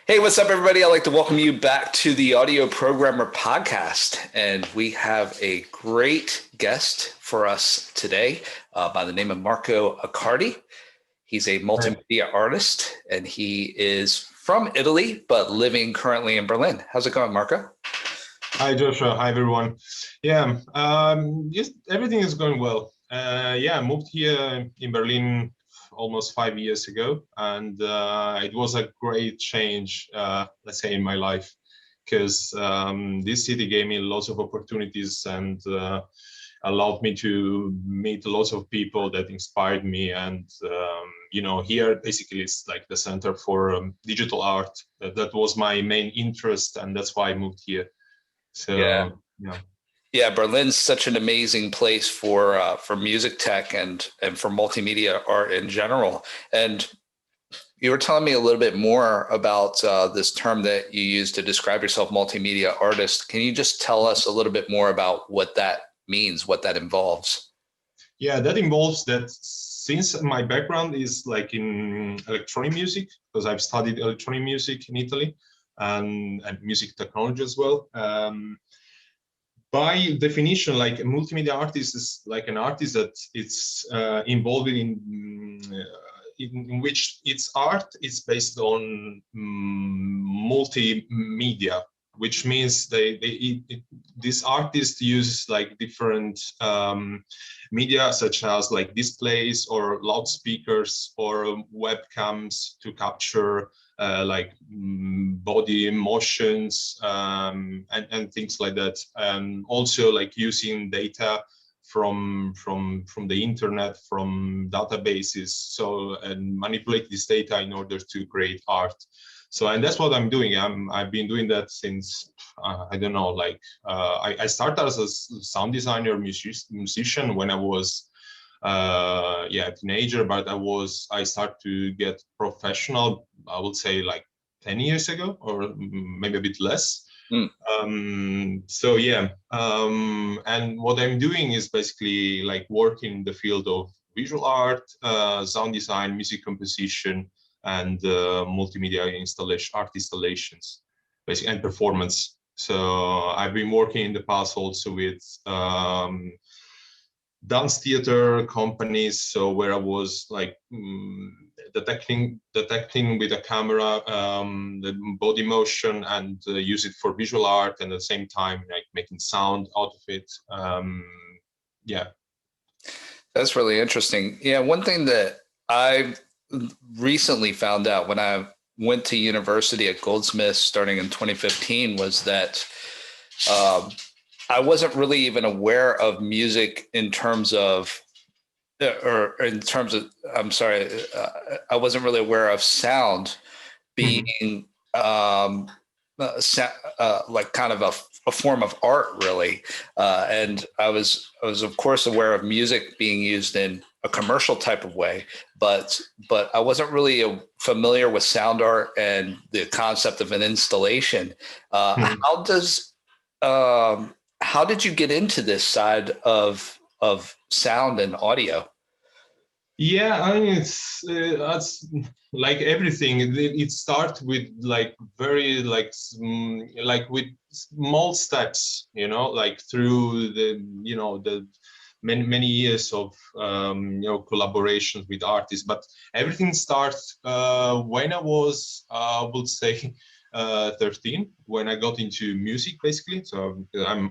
Hey, what's up, everybody? I'd like to welcome you back to the Audio Programmer Podcast. And we have a great guest for us today by the name of Marco Accardi. He's a multimedia artist, and he is from Italy, but living currently in Berlin. How's it going, Marco? Hi, Joshua. Hi, everyone. Yeah, everything is going well. I moved here in Berlin almost 5 years ago, and it was a great change, let's say, in my life, because this city gave me lots of opportunities and allowed me to meet lots of people that inspired me. And here basically it's like the center for digital art. That was my main interest, and that's why I moved here. So yeah, Berlin's such an amazing place for music tech and for multimedia art in general. And you were telling me a little bit more about this term that you use to describe yourself, multimedia artist. Can you just tell us a little bit more about what that means, what that involves? Yeah, that involves that since my background is like in electronic music, because I've studied electronic music in Italy and music technology as well. By definition, like a multimedia artist is like an artist that it's involved in which its art is based on multimedia, which means this artist uses like different media such as like displays or loudspeakers or webcams to capture body motions and things like that, and also like using data from the internet, from databases, so and manipulate this data in order to create art. So, and that's what I'm doing. I've been doing that since I don't know, like I started as a sound designer, musician when I was a teenager, but I started to get professional, I would say like 10 years ago, or maybe a bit less. And what I'm doing is basically like working in the field of visual art, sound design, music composition, and multimedia art installations, basically, and performance. So I've been working in the past also with dance theater companies, so where I was like detecting with a camera the body motion and use it for visual art, and at the same time like making sound out of it. That's really interesting. Yeah, one thing that I recently found out when I went to university at Goldsmiths starting in 2015 was that I wasn't really even aware of music in terms of, I wasn't really aware of sound being like kind of a form of art, really. And I was of course aware of music being used in a commercial type of way, but I wasn't really familiar with sound art and the concept of an installation. How did you get into this side of sound and audio? Yeah, I mean, that's like everything. It starts with like very like with small steps, like through the many years of collaborations with artists. But everything starts when I was, I would say, 13, when I got into music, basically. So I'm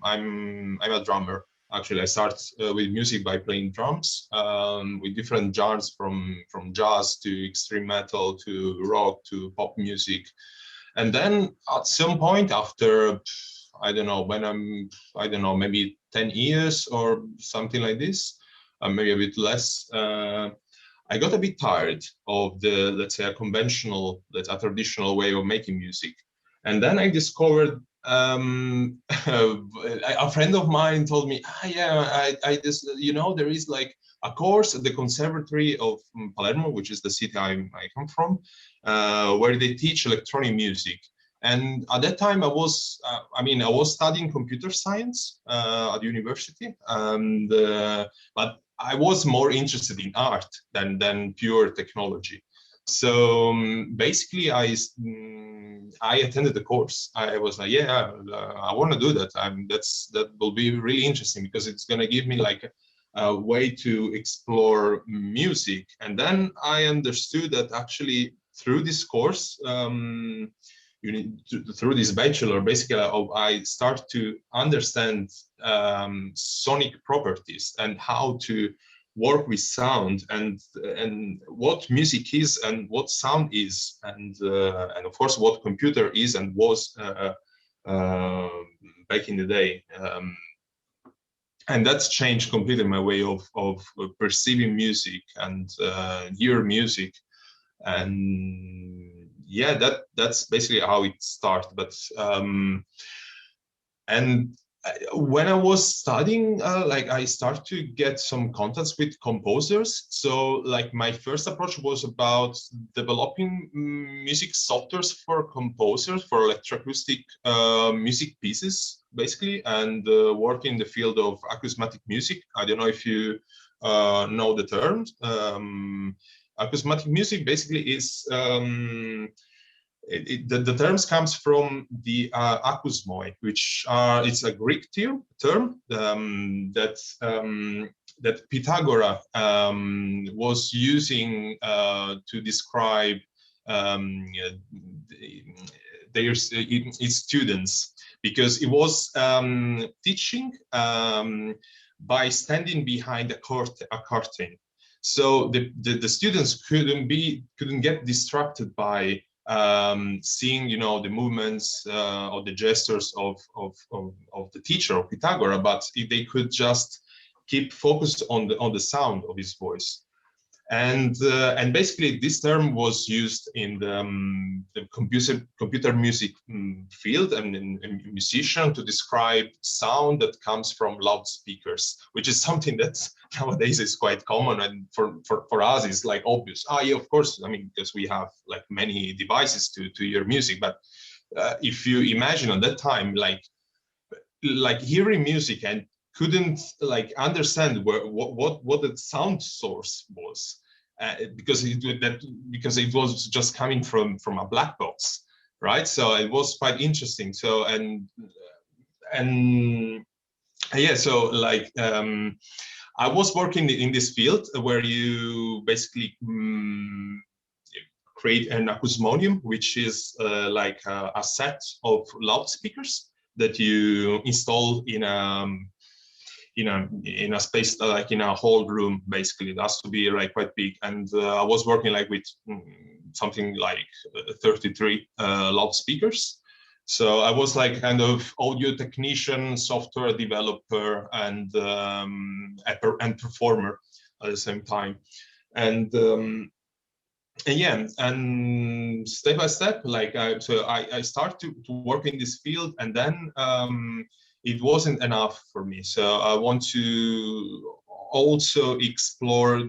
a drummer. Actually, I started with music by playing drums with different genres, from jazz to extreme metal to rock to pop music. And then at some point after, I don't know, maybe 10 years or something like this, maybe a bit less, I got a bit tired of the, let's say, a traditional way of making music. And then I discovered a friend of mine told me, I just, there is like a course at the Conservatory of Palermo, which is the city I come from, where they teach electronic music. And at that time I was studying computer science at university, and but I was more interested in art than pure technology. So basically, I attended the course. I was like, yeah, I want to do that. That will be really interesting because it's gonna give me like a way to explore music. And then I understood that actually through this course, you need through this bachelor, basically, I start to understand sonic properties and how to work with sound and what music is and what sound is and of course what computer is and was uh, back in the day, and that's changed completely my way of perceiving music and hear music. And yeah, that's basically how it started. But and when I was studying, like I started to get some contacts with composers. So like my first approach was about developing music softwares for composers for electroacoustic music pieces, basically, and work in the field of acoustic music. I don't know if you know the term. Acoustic music basically is the terms comes from the akousmoi, which it's a Greek term that Pythagoras was using to describe its students, because it was teaching by standing behind a curtain. So the students couldn't get distracted by seeing, you know, the movements or the gestures of the teacher of Pythagoras, but if they could just keep focused on the sound of his voice. And basically this term was used in the computer music field and in musician to describe sound that comes from loudspeakers, which is something that nowadays is quite common, and for us is like obvious. Yeah, of course, I mean, because we have like many devices to hear music. But if you imagine at that time, like hearing music and couldn't like understand what the sound source was, because it was just coming from a black box, right? So it was quite interesting. So and yeah, so like I was working in this field where you basically create an acousmonium, which is like a set of loudspeakers that you install in a space, like in a whole room. Basically it has to be like quite big. And I was working like with something like 33 loudspeakers. So I was like kind of audio technician, software developer, and performer at the same time. And yeah, and step by step, like I started to work in this field, and then it wasn't enough for me. So I want to also explore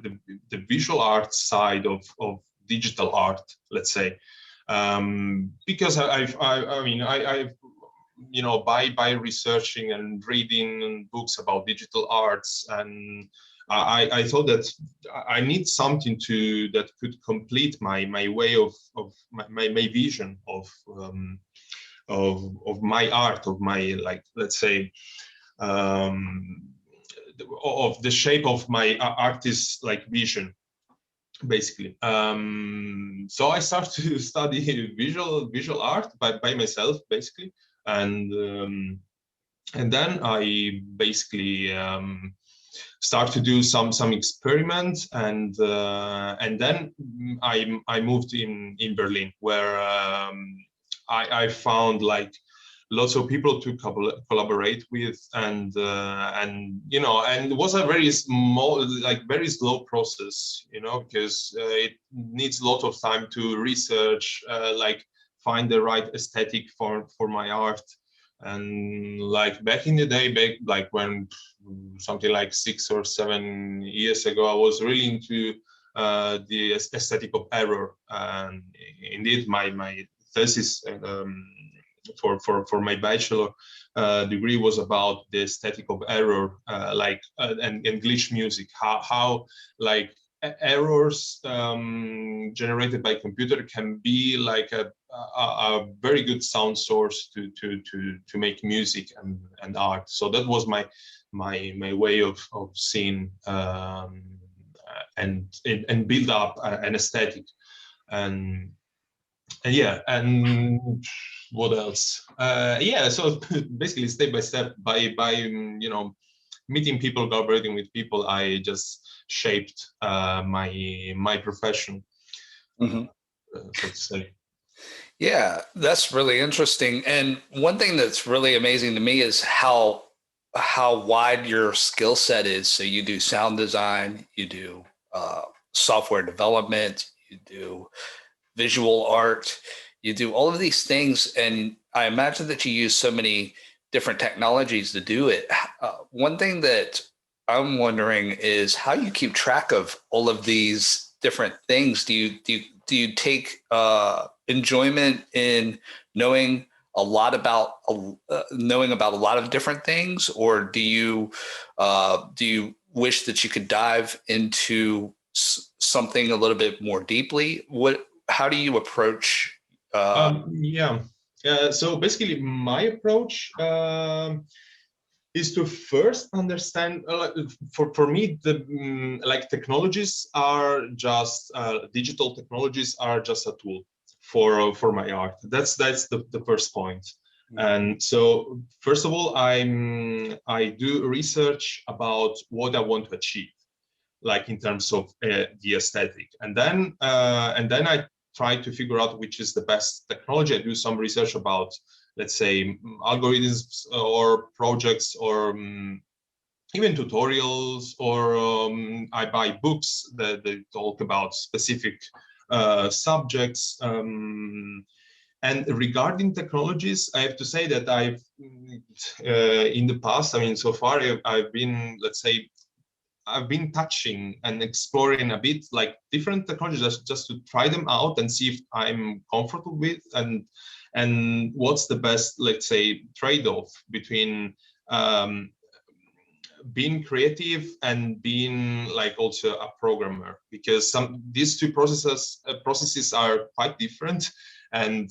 the visual art side of digital art, let's say, because I've you know, by researching and reading books about digital arts, and I thought that I need something that could complete my way of my vision of my art, of my, like, let's say, of the shape of my artist like vision, basically. So I started to study visual art by myself, basically, and then I basically start to do some experiments, and then I moved in Berlin, where I found like lots of people to collaborate with, and you know, and it was a very small, like very slow process, you know, because it needs a lot of time to research, like find the right aesthetic for my art. And like back in the day, like when something like 6 or 7 years ago, I was really into the aesthetic of error. And indeed, my thesis for my bachelor degree was about the aesthetic of error, and glitch music. How like errors generated by computer can be like a very good sound source to make music and art. So that was my way of seeing and build up an aesthetic. And yeah, and what else? Yeah, so basically step by step, by you know, meeting people, collaborating with people, I just shaped my profession, Mhm. so to say. Yeah, that's really interesting. And one thing that's really amazing to me is how wide your skill set is. So you do sound design, you do software development, you do visual art, you do all of these things, and I imagine that you use so many different technologies to do it. One thing that I'm wondering is how you keep track of all of these different things. Do you take enjoyment in knowing a lot about knowing about a lot of different things, or do you wish that you could dive into something a little bit more deeply? How do you approach Yeah. So basically, my approach is to first understand. For me, the like technologies are just digital technologies are just a tool for my art. That's the first point. And so, first of all, I do research about what I want to achieve, like in terms of the aesthetic, and then I try to figure out which is the best technology. I do some research about, let's say, algorithms or projects, or even tutorials, or I buy books that talk about specific subjects. And regarding technologies, I have to say that I've in the past, I mean, so far I've been, let's say, I've been touching and exploring a bit like different technologies, just to try them out and see if I'm comfortable with, and what's the best, let's say, trade-off between being creative and being like also a programmer, because these two processes are quite different, and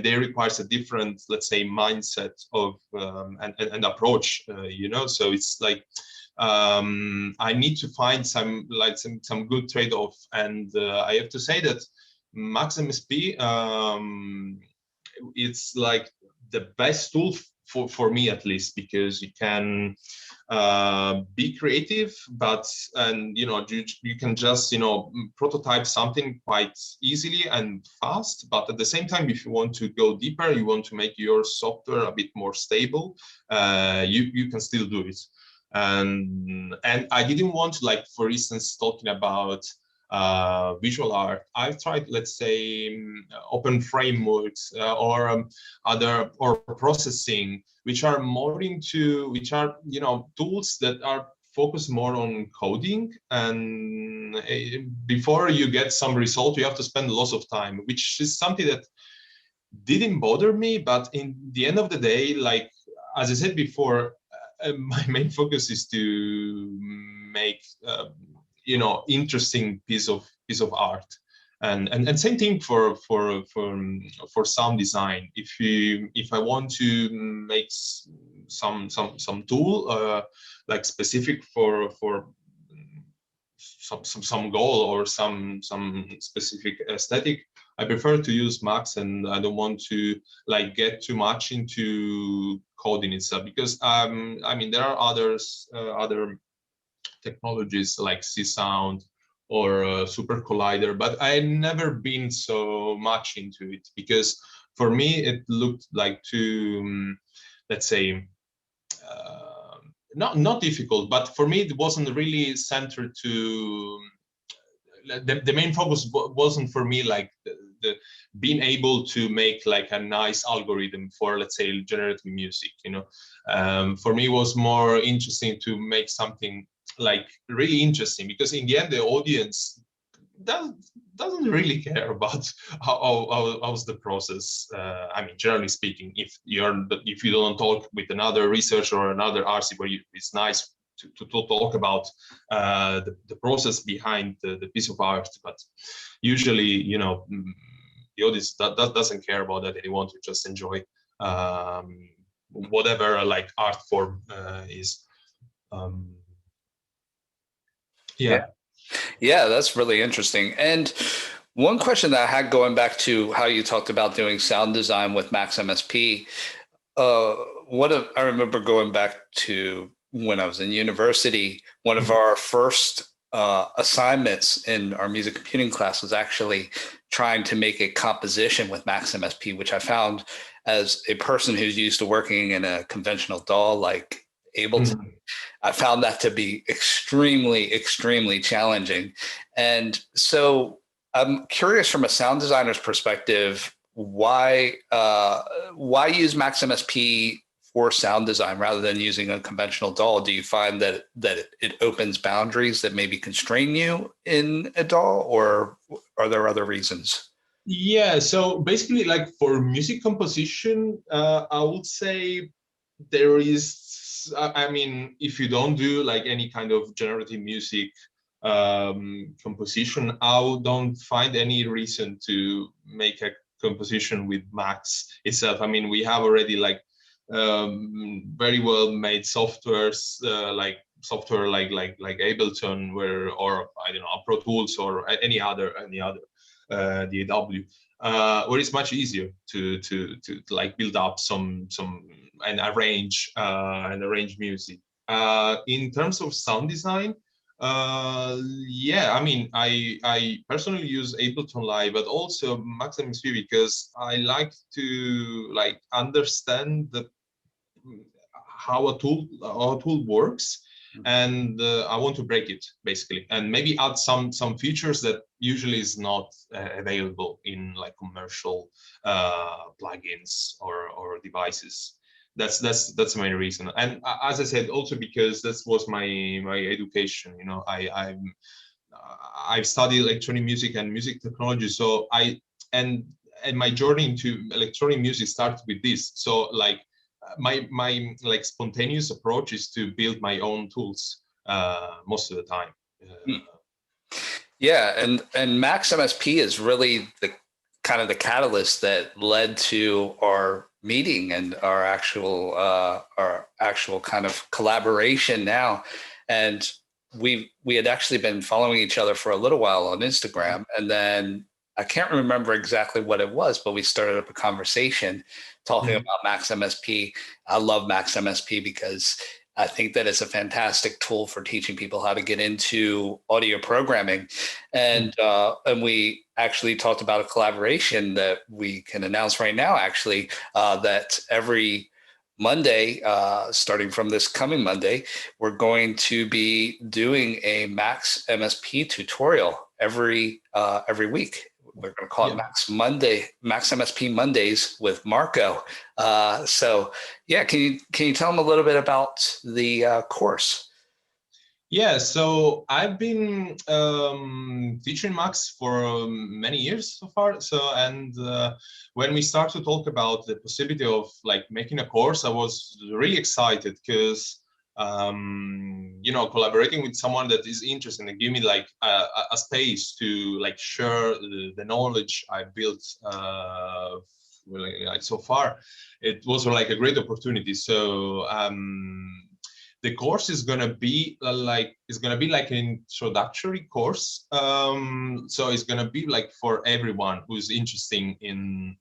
they requires a different, let's say, mindset of and approach, you know. So it's like I need to find some good trade-off, and I have to say that Max MSP, it's like the best tool for me, at least, because you can be creative, but and you can just prototype something quite easily and fast. But at the same time, if you want to go deeper, you want to make your software a bit more stable, you can still do it. And I didn't want to, like, for instance, talking about visual art, I've tried, let's say, open frameworks, or other, or processing, which are tools that are focused more on coding, and before you get some result, you have to spend lots of time, which is something that didn't bother me. But in the end of the day, like, as I said before, my main focus is to make interesting piece of art, and same thing for sound design. If I want to make some tool like specific for some goal, or some specific aesthetic, I prefer to use Max, and I don't want to, like, get too much into coding itself, because I mean, there are other technologies like C-Sound or Super Collider, but I've never been so much into it, because for me it looked like too, let's say, not difficult, but for me it wasn't really centered to the main focus wasn't for me, like, the being able to make like a nice algorithm for, let's say, generative music. For me, it was more interesting to make something like really interesting, because in the end, the audience doesn't really care about how's the process. I mean, generally speaking, if you don't talk with another researcher or another RC, where it's nice to talk about the process behind the piece of art. But usually, the audience doesn't care about that. They want to just enjoy whatever like art form is. Yeah. Yeah, that's really interesting. And one question that I had going back to how you talked about doing sound design with Max MSP, I remember going back to when I was in university, one of our first assignments in our music computing class was actually trying to make a composition with Max MSP, which I found as a person who's used to working in a conventional DAW like Ableton, I found that to be extremely, extremely challenging. And so I'm curious from a sound designer's perspective, why use Max MSP for sound design rather than using a conventional DAW? Do you find that it opens boundaries that maybe constrain you in a DAW, or are there other reasons? Yeah, so basically, like for music composition, I would say there is, I mean, if you don't do like any kind of generative music composition, I don't find any reason to make a composition with Max itself. I mean, we have already like very well made softwares, like software like Ableton, or I don't know, Pro Tools or any other DAW, where it's much easier to like build up some and arrange music. In terms of sound design, yeah, I mean, I personally use Ableton Live, but also Max MSP because I like to like understand how a tool works, and I want to break it basically, and maybe add some features that usually is not available in like commercial plugins or devices. That's the main reason. And as I said, also because that was my education. I've studied electronic music and music technology, so and my journey into electronic music started with this. So like my like spontaneous approach is to build my own tools most of the time. Yeah, and Max MSP is really the kind of the catalyst that led to our meeting and our actual kind of collaboration now. And we had actually been following each other for a little while on Instagram, and then I can't remember exactly what it was, but we started up a conversation talking about Max MSP. I love Max MSP because I think that it's a fantastic tool for teaching people how to get into audio programming. And we actually talked about a collaboration that we can announce right now, actually, that every Monday, starting from this coming Monday, we're going to be doing a Max MSP tutorial every week. We're going to call it Max MSP Mondays with Marco. So yeah, can you tell them a little bit about the course? Yeah, so I've been teaching Max for many years so far. So, and when we start to talk about the possibility of like making a course, I was really excited because collaborating with someone that is interested and give me like a space to like share the knowledge I built like so far. It was like a great opportunity. So the course is gonna be like an introductory course. So it's gonna be like for everyone who's interested in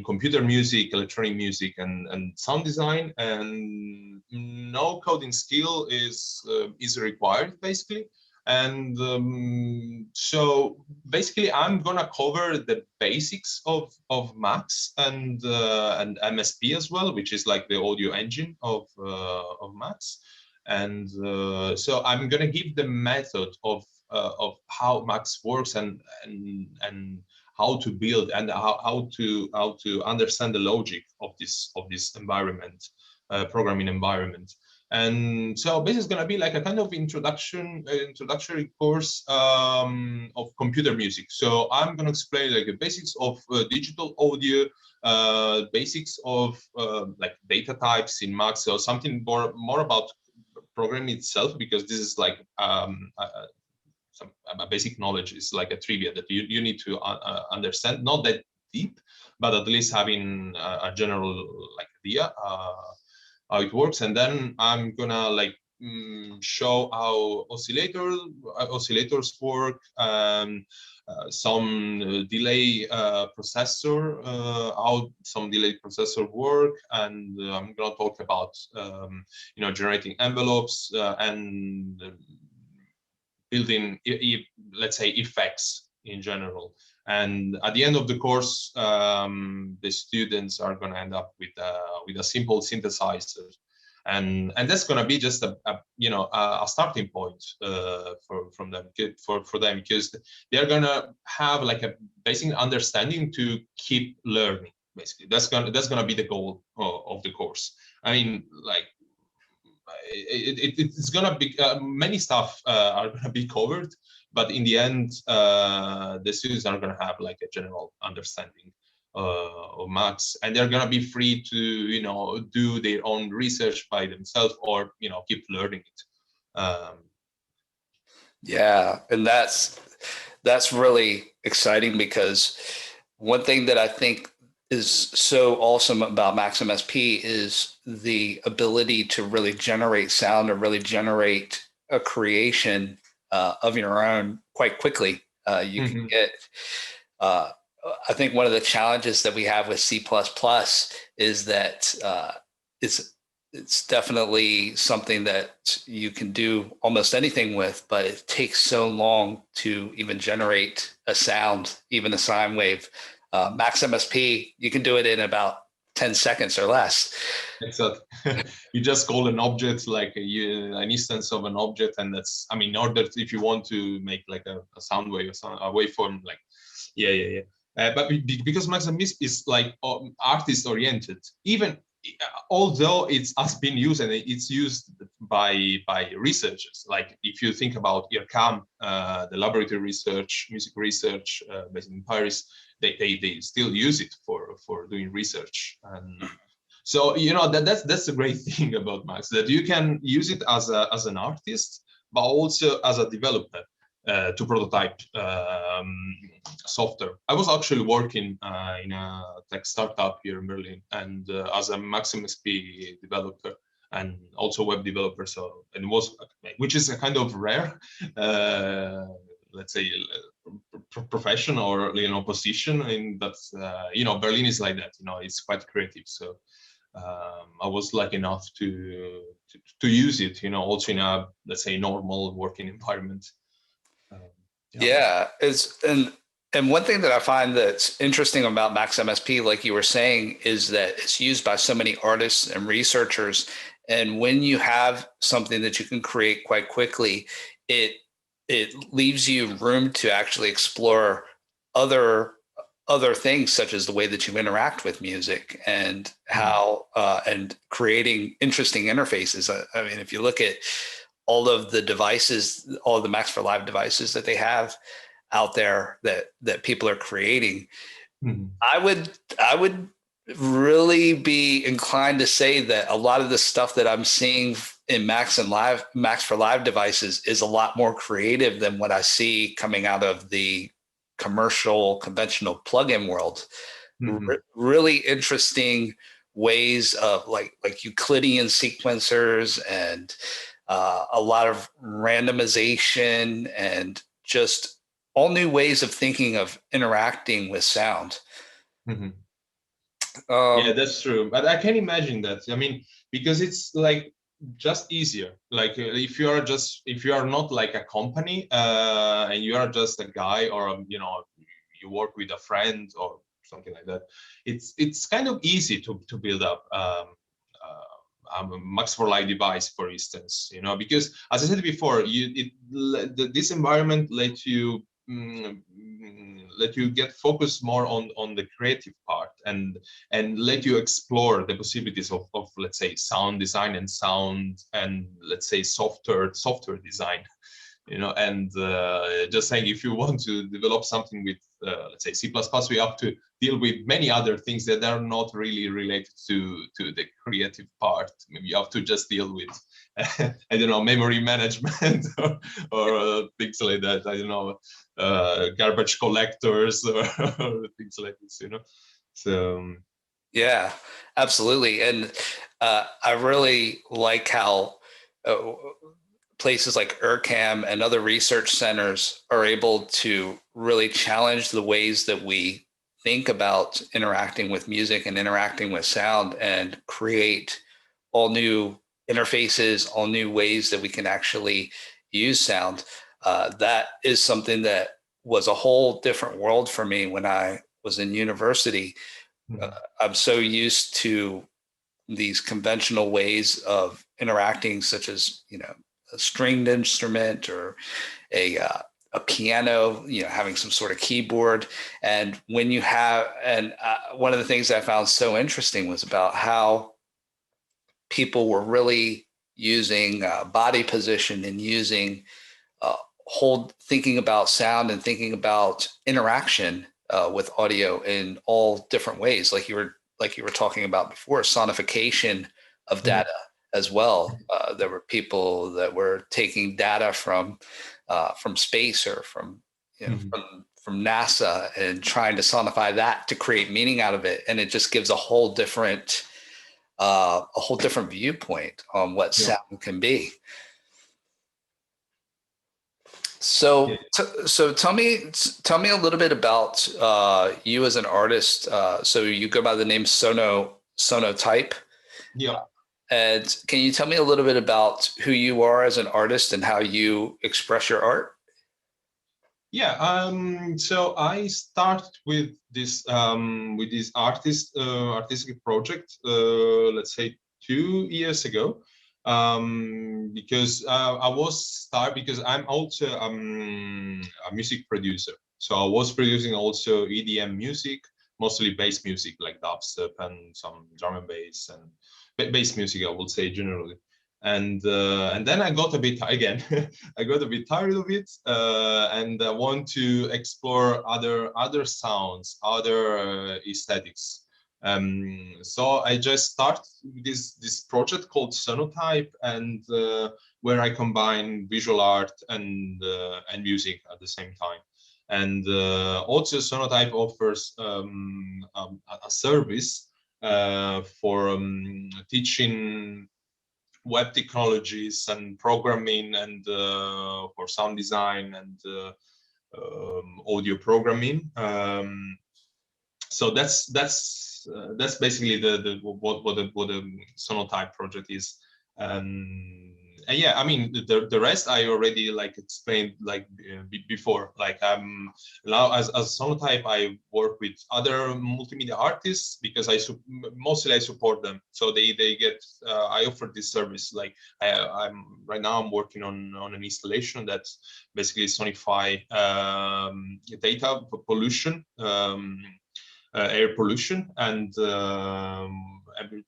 computer music, electronic music, and sound design. And no coding skill is required basically. And so basically, I'm gonna cover the basics of Max and MSP as well, which is like the audio engine of Max. And so I'm gonna give the method of how Max works and how to build and how to understand the logic of this environment, programming environment. And so this is going to be like a kind of introductory course of computer music. So I'm going to explain like the basics of digital audio, basics of like data types in Max, or something more about program itself, because this is like a basic knowledge, is like a trivia that you need to understand, not that deep, but at least having a general like idea how it works. And then I'm gonna like show how oscillators work, some delay processor, how some delay processor work, and I'm gonna talk about generating envelopes and building, let's say, effects in general. And at the end of the course, the students are going to end up with a simple synthesizer, and that's going to be just a starting point for them, because they're going to have like a basic understanding to keep learning. Basically, that's gonna be the goal of the course. I mean, like, it's gonna be many stuff are gonna be covered, but in the end, the students are gonna have like a general understanding of Max, and they're gonna be free to do their own research by themselves, or keep learning it. Yeah, and that's really exciting, because one thing that I think is so awesome about Max MSP is the ability to really generate sound, or really generate a creation of your own quite quickly. You can get, I think one of the challenges that we have with C++ is that it's definitely something that you can do almost anything with, but it takes so long to even generate a sound, even a sine wave. Max MSP, you can do it in about 10 seconds or less. Exactly. You just call an object like an instance of an object, and that's, I mean, in order if you want to make like a sound wave, a waveform, like, yeah. But because Max MSP is like artist oriented, even although it has been used and it's used by researchers, like if you think about IRCAM, the laboratory research, music research based in Paris, they still use it for doing research. And so that's the great thing about Max, that you can use it as an artist, but also as a developer to prototype software. I was actually working in a tech startup here in Berlin, and as a Max MSP developer and also web developer. So, and it was, which is a kind of rare, let's say, profession or position. In that Berlin is like that. It's quite creative. So I was lucky enough to use it. Also in a, let's say, normal working environment. Yeah, and one thing that I find that's interesting about Max MSP, like you were saying, is that it's used by so many artists and researchers. And when you have something that you can create quite quickly, it leaves you room to actually explore other things, such as the way that you interact with music, and how and creating interesting interfaces. I mean, if you look at all of the devices, all of the Max for Live devices that they have out there that people are creating, I would really be inclined to say that a lot of the stuff that I'm seeing in Max for Live devices is a lot more creative than what I see coming out of the commercial conventional plugin world. Really interesting ways of like Euclidean sequencers, and a lot of randomization, and just all new ways of thinking of interacting with sound. Yeah, that's true. But I can imagine that. I mean, because it's like just easier. Like if you are not like a company and you are just a guy, or you work with a friend or something like that, it's kind of easy to build up a Max for Live device, for instance. Because as I said before, this environment let you get focused more on the creative part, and let you explore the possibilities of let's say sound design and let's say software design. and just saying, if you want to develop something with, let's say, C++, we have to deal with many other things that are not really related to the creative part. Maybe you have to just deal with, I don't know, memory management or things like that. I don't know, garbage collectors or things like this, So Yeah, absolutely. And I really like how places like ERCAM and other research centers are able to really challenge the ways that we think about interacting with music and interacting with sound, and create all new interfaces, all new ways that we can actually use sound. That is something that was a whole different world for me when I was in university. I'm so used to these conventional ways of interacting, such as, a stringed instrument or a piano, having some sort of keyboard. And when you have, and one of the things I found so interesting was about how people were really using body position and using thinking about sound and thinking about interaction with audio in all different ways, like you were talking about before, sonification of data as well. There were people that were taking data from space, or from from NASA, and trying to sonify that to create meaning out of it, and it just gives a whole different viewpoint on what sound can be. So, so tell me a little bit about you as an artist. So you go by the name Sonotype. Yeah. And can you tell me a little bit about who you are as an artist and how you express your art? Yeah. So I started with this artistic project, let's say 2 years ago. Because because I'm also a music producer. So I was producing also EDM music, mostly bass music like dubstep and some drum and bass and bass music, I would say generally. And then I got a bit again. I got a bit tired of it, and I want to explore other sounds, other aesthetics. So I just started this project called Sonotype, and where I combine visual art and music at the same time. And also Sonotype offers a service for teaching web technologies and programming, and for sound design and audio programming. So that's basically what the Sonotype project is. And yeah, I mean, the rest I already like explained like before. Like now as Sonotype, I work with other multimedia artists because mostly I support them. So they get I offer this service. Like I'm right now I'm working on an installation that basically sonify data pollution. Air pollution, and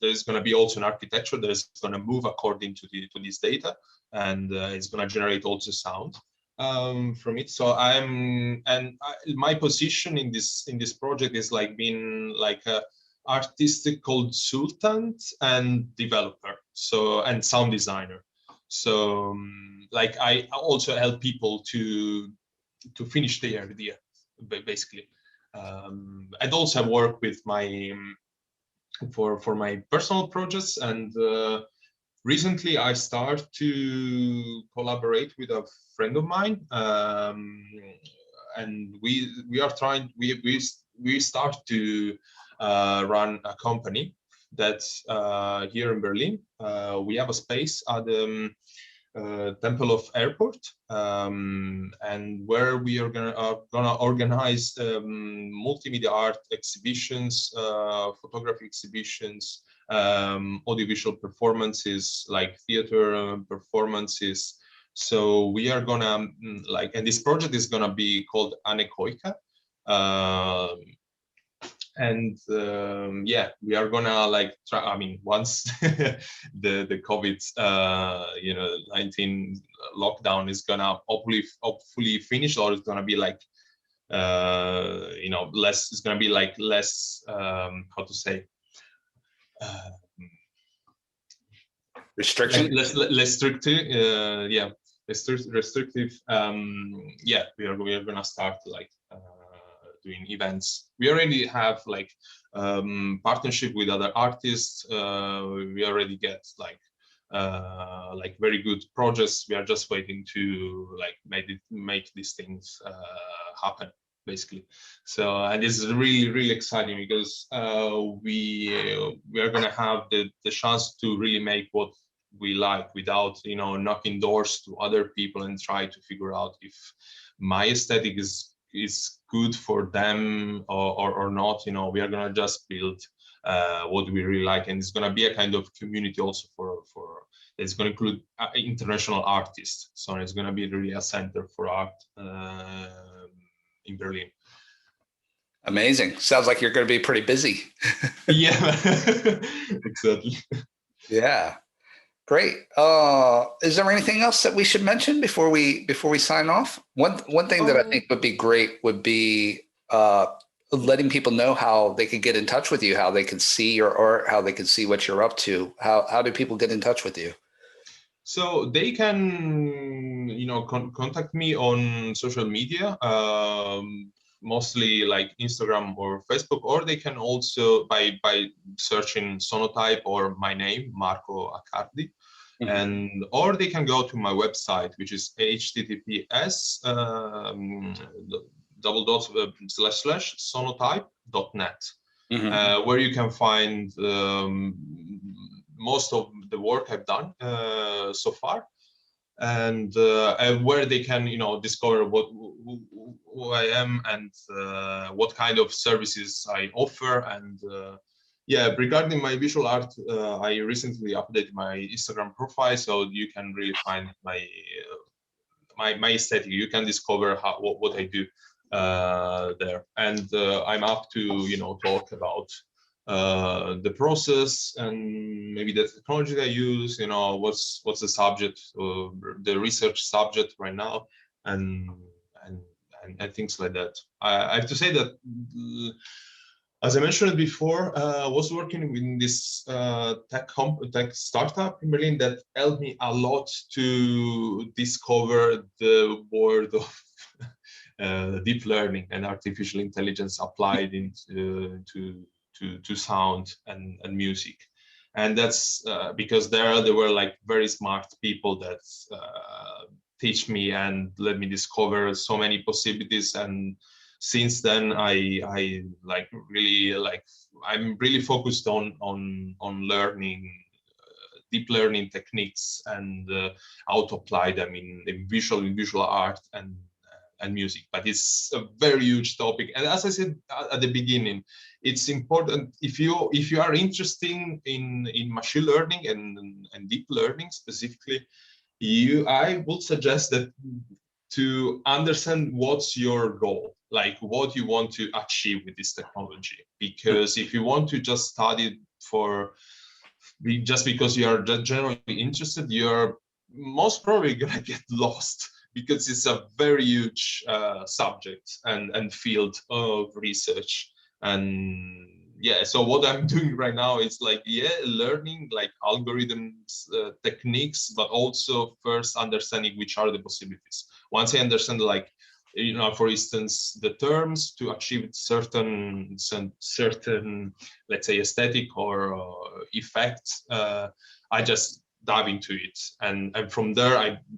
there's going to be also an architecture that is going to move according to this data, and it's going to generate also sound from it. So my position in this project is like being like a artistic consultant and developer, so, and sound designer. So like I also help people to finish their idea, basically. And also work with my for my personal projects, and recently I start to collaborate with a friend of mine, and we are trying we start to run a company that's here in Berlin. We have a space at the Temple of Airport, and where we are gonna organize multimedia art exhibitions, photography exhibitions, audiovisual performances like theater performances. So we are gonna and this project is gonna be called Anekoika. And yeah, we are gonna like try. I mean, once the COVID 19 lockdown is gonna hopefully finish, or it's gonna be like less. It's gonna be like less. How to say? Uh, Restriction? less restrictive. Yeah, restrictive. Yeah, we are gonna start like doing events. We already have like partnership with other artists. We already get like very good projects. We are just waiting to like make these things happen, basically. So and this is really exciting because we are gonna have the chance to really make what we like without knocking doors to other people and try to figure out if my aesthetic is good for them or not. We are gonna just build what we really like, and it's gonna be a kind of community also for it's gonna include international artists. So it's gonna be really a center for art in Berlin. Amazing. Sounds like you're going to be pretty busy. Yeah, exactly. Yeah. Great. Is there anything else that we should mention before we sign off? One thing that I think would be great would be letting people know how they could get in touch with you, how they can see your art, how they can see what you're up to. How do people get in touch with you? So they can, contact me on social media, mostly like Instagram or Facebook, or they can also by searching Sonotype or my name, Marco Accardi. Mhm. And or they can go to my website, which is https //sonotype.net, Mhm. where you can find most of the work I've done so far, and where they can discover who I am and what kind of services I offer. And yeah, regarding my visual art, I recently updated my Instagram profile, so you can really find my aesthetic. You can discover what I do there, and I'm up to talk about the process and maybe the technology they use. What's the subject, the research subject right now, and and and things like that. I have to say that. As I mentioned before, I was working in this tech startup in Berlin that helped me a lot to discover the world of deep learning and artificial intelligence applied to sound and music. And that's because there were like very smart people that teach me and let me discover so many possibilities. And since then I like really like I'm really focused on learning deep learning techniques and how to apply them in visual art and music. But it's a very huge topic, and as I said at the beginning, it's important if you are interested in machine learning and deep learning specifically, I would suggest that to understand what's your goal, like what you want to achieve with this technology. Because if you want to just study just because you are generally interested, you're most probably gonna get lost because it's a very huge subject and field of research. And yeah, so what I'm doing right now is like learning like algorithms, techniques, but also first understanding which are the possibilities. Once I understand like for instance the terms to achieve certain let's say aesthetic or effect, I just dive into it, and from there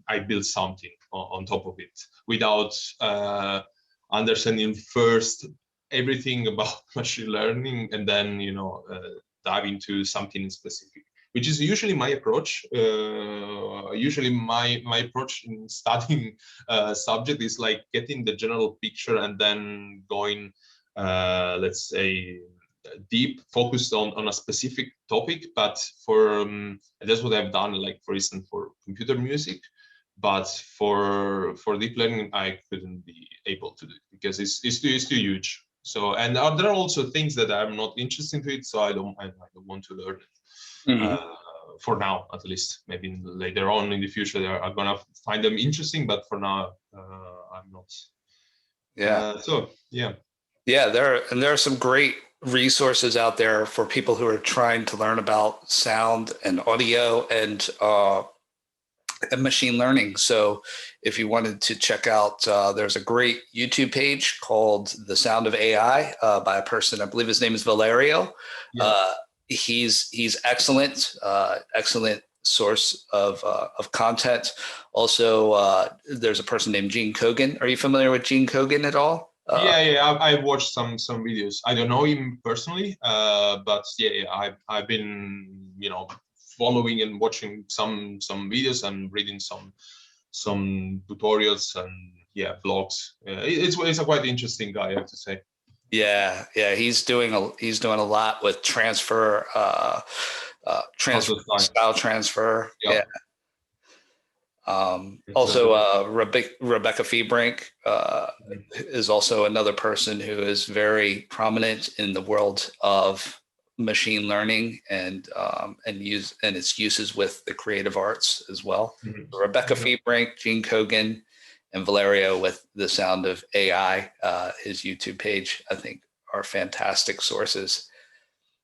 I build something on top of it without understanding first everything about machine learning and then dive into something specific, which is usually my approach. Usually my approach in studying subject is like getting the general picture and then going let's say deep focused on a specific topic. But for that's what I've done, like for instance for computer music. But for deep learning I couldn't be able to do it because it's too huge. So, and there are also things that I'm not interested in it, so I don't want to learn it. Mhm. For now, at least. Maybe later on in the future, I'm gonna find them interesting, but for now, I'm not. Yeah. So yeah. Yeah, there are some great resources out there for people who are trying to learn about sound and audio and machine learning. So if you wanted to check out, there's a great YouTube page called The Sound of AI by a person, I believe his name is Valerio. Yeah. Uh, he's excellent, excellent source of content. Also, there's a person named Gene Kogan. Are you familiar with Gene Kogan at all? Yeah, I've watched some videos. I don't know him personally, but yeah, I've been following and watching some videos and reading some tutorials and yeah blogs. It's a quite interesting guy, I have to say. Yeah, he's doing a lot with transfer style transfer. Yeah. Yeah. Also, Rebecca Feebrink is also another person who is very prominent in the world of machine learning and its uses with the creative arts as well. Rebecca Feebrink, Gene Kogan, and Valerio with The Sound of AI, his YouTube page, I think, are fantastic sources.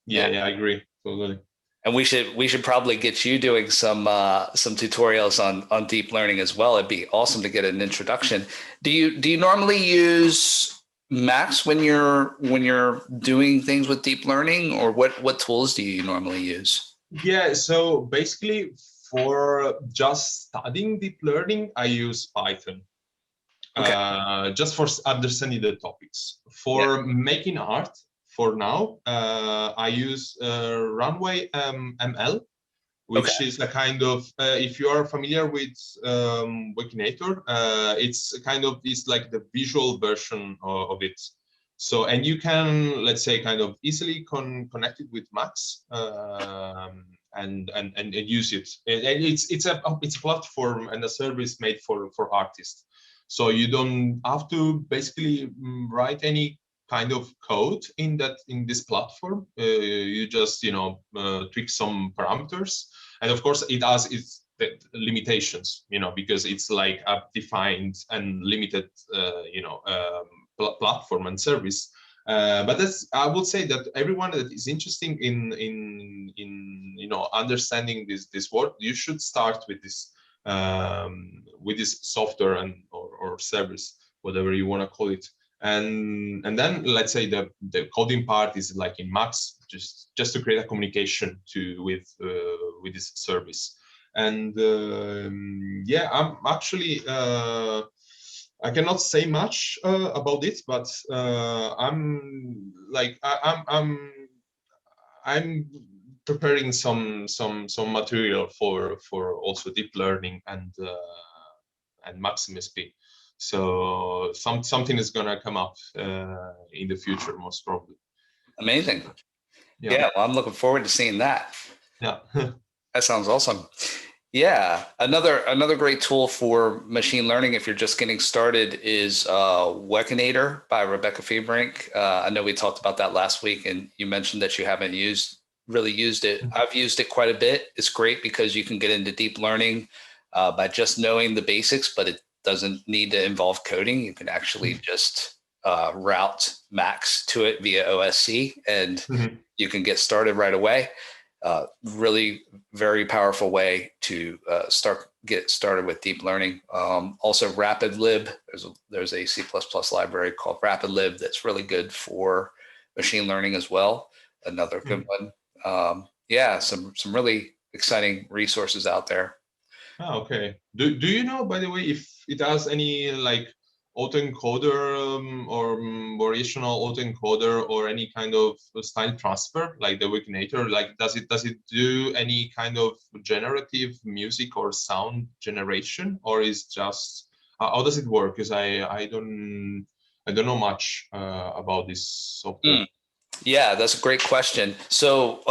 Yeah, I agree totally. And we should probably get you doing some tutorials on deep learning as well. It'd be awesome to get an introduction. Do you normally use Max when you're doing things with deep learning, or what tools do you normally use? Yeah, so basically for just studying deep learning, I use Python. Okay. Just for understanding the topics. For making art, for now, I use Runway ML, which is a kind of, if you are familiar with Wakinator, it's like the visual version of it. So, and you can, let's say, kind of easily connect it with Max and use it. And it's a platform and a service made for artists. So you don't have to basically write any kind of code in this platform. You just tweak some parameters, and of course it has its limitations, because it's like a defined and limited platform and service. But I would say that everyone that is interested in understanding this world, you should start with this software or service, whatever you want to call it. And then let's say the coding part is like in Max, just to create a communication with this service. And yeah, I'm actually I cannot say much about it, but I'm like I'm preparing some material for also deep learning and Max MSP. So something is gonna come up in the future, most probably. Amazing. Yeah, well, I'm looking forward to seeing that. Yeah. That sounds awesome. Yeah, another great tool for machine learning if you're just getting started is Wakinator by Rebecca Feebrink. I know we talked about that last week, and you mentioned that you haven't really used it. I've used it quite a bit. It's great because you can get into deep learning by just knowing the basics, but it doesn't need to involve coding. You can actually just route Max to it via OSC, and you can get started right away. Really very powerful way to get started with deep learning. Also RapidLib, there's a C++ library called RapidLib that's really good for machine learning as well. Another good one. Yeah, some really exciting resources out there. Oh, okay. Do you know, by the way, if it has any like autoencoder or variational autoencoder or any kind of style transfer like the Wakinator? Like, does it do any kind of generative music or sound generation, or is just how does it work? Because I don't know much about this software. Yeah, that's a great question. So,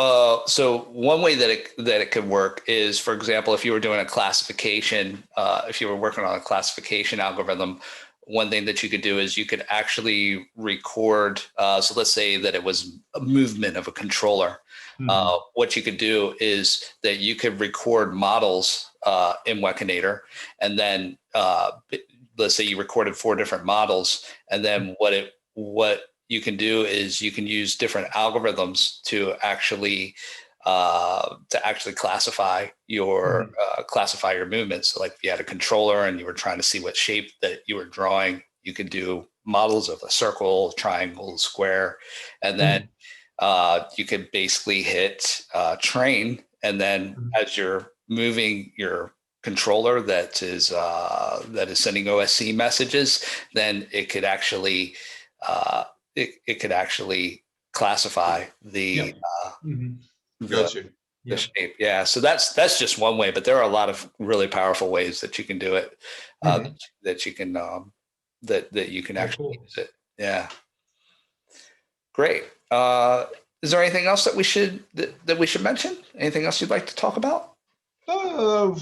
one way that it could work is, for example, if you were doing a classification, if you were working on a classification algorithm, one thing that you could do is you could actually record. So let's say that it was a movement of a controller. What you could do is that you could record models in Wekinator, and then let's say you recorded 4 different models, and then what you can do is you can use different algorithms to actually classify your movements. So like if you had a controller and you were trying to see what shape that you were drawing, you could do models of a circle, triangle, square, and then you could basically hit train, and then as you're moving your controller that is sending OSC messages, then it could actually classify the Gotcha. the shape. Yeah. So that's just one way, but there are a lot of really powerful ways that you can do it. That you can actually use it. Yeah. Great. Is there anything else that we should mention? Anything else you'd like to talk about? Well,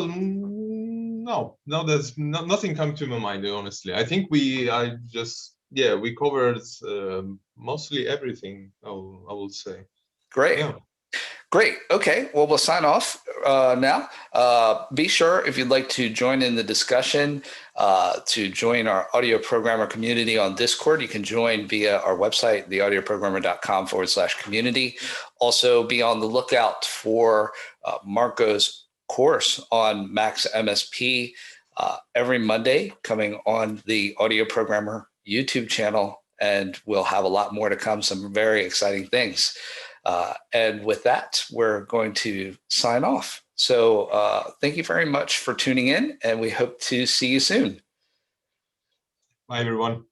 no, there's nothing come to my mind, honestly. I think we covered mostly everything, I will say. Great. Yeah. Great. Okay. Well, we'll sign off now. Be sure, if you'd like to join in the discussion, to join our audio programmer community on Discord, you can join via our website, theaudioprogrammer.com/community. Also, be on the lookout for Marco's course on Max MSP every Monday, coming on the Audio Programmer YouTube channel, and we'll have a lot more to come, some very exciting things. And with that, we're going to sign off. So thank you very much for tuning in, and we hope to see you soon. Bye, everyone.